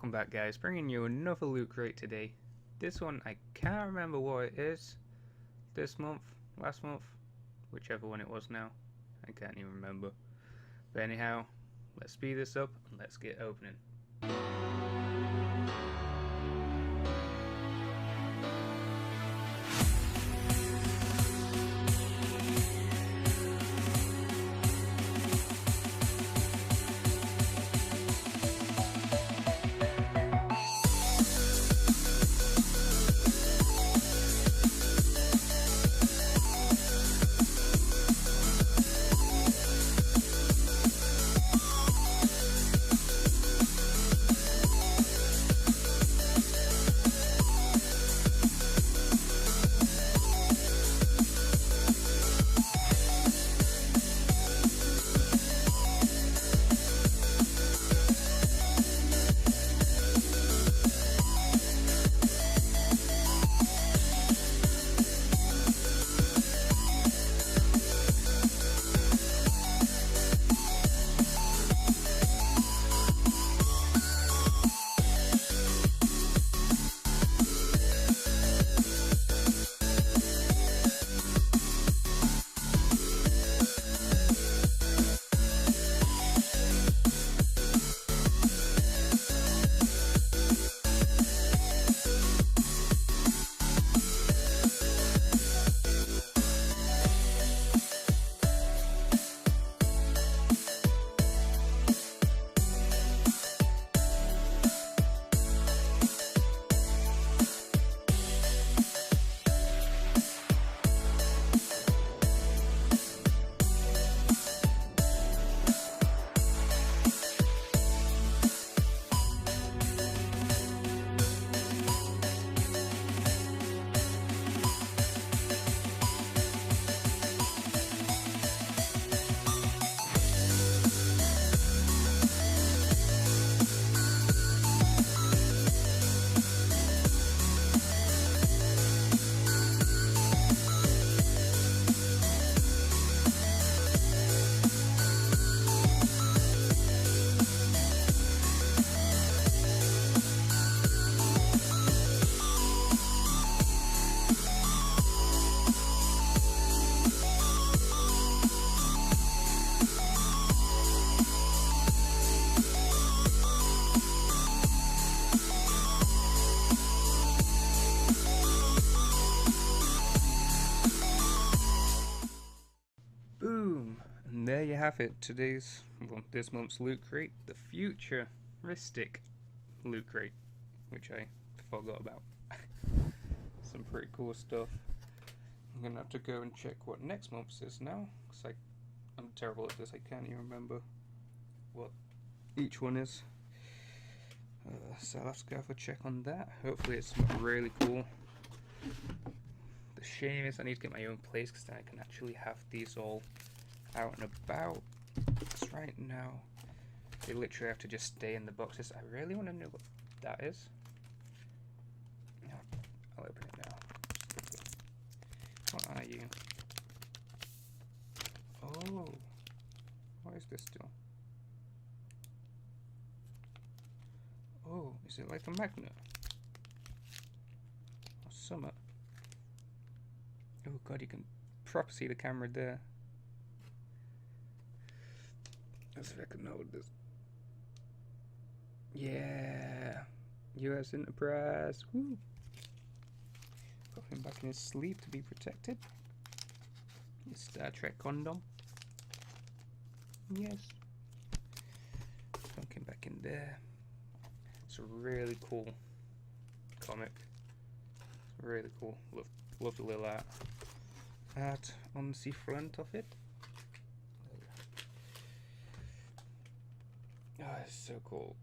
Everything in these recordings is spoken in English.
Welcome back, guys, bringing you another loot crate today. This one, I can't remember what it is. This month, last month, whichever one it was now. I can't even remember. But anyhow, let's speed this up and let's get opening. Boom! And there you have it, this month's loot crate, the Futuristic loot crate, which I forgot about. Some pretty cool stuff. I'm gonna have to go and check what next month's is now, because I'm terrible at this, I can't even remember what each one is. So I'll have to go have a check on that. Hopefully it's really cool. The shame is I need to get my own place, because then I can actually have these all out and about. Because right now they literally have to just stay in the boxes. I really want to know what that is. I'll open it now. What are you? Oh, what is this still? Oh, is it like a magnet? Or something? Oh god, you can proper see the camera there. Let's see if I can know this. Yeah, US Enterprise. Woo! Got him back in his sleeve to be protected. His Star Trek condom. Yes. Dunk him back in there. It's a really cool comic. Really cool. Love the little art on the front of it. Oh, it's so cool.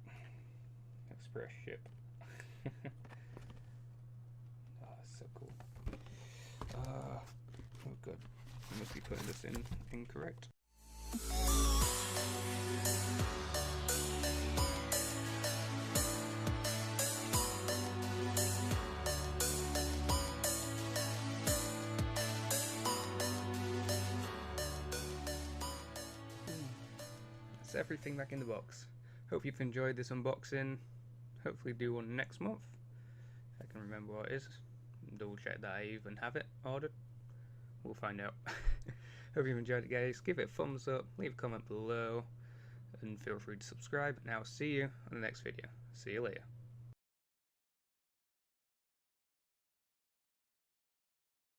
Express ship. Oh, it's so cool. Oh god. I must be putting this in incorrect. That's everything back in the box. Hope you've enjoyed this unboxing. hopefully do one next month. If I can remember what it is. Double check that I even have it ordered. We'll find out. Hope you've enjoyed it, guys. Give it a thumbs up, leave a comment below, and feel free to subscribe. And I'll see you on the next video. See you later.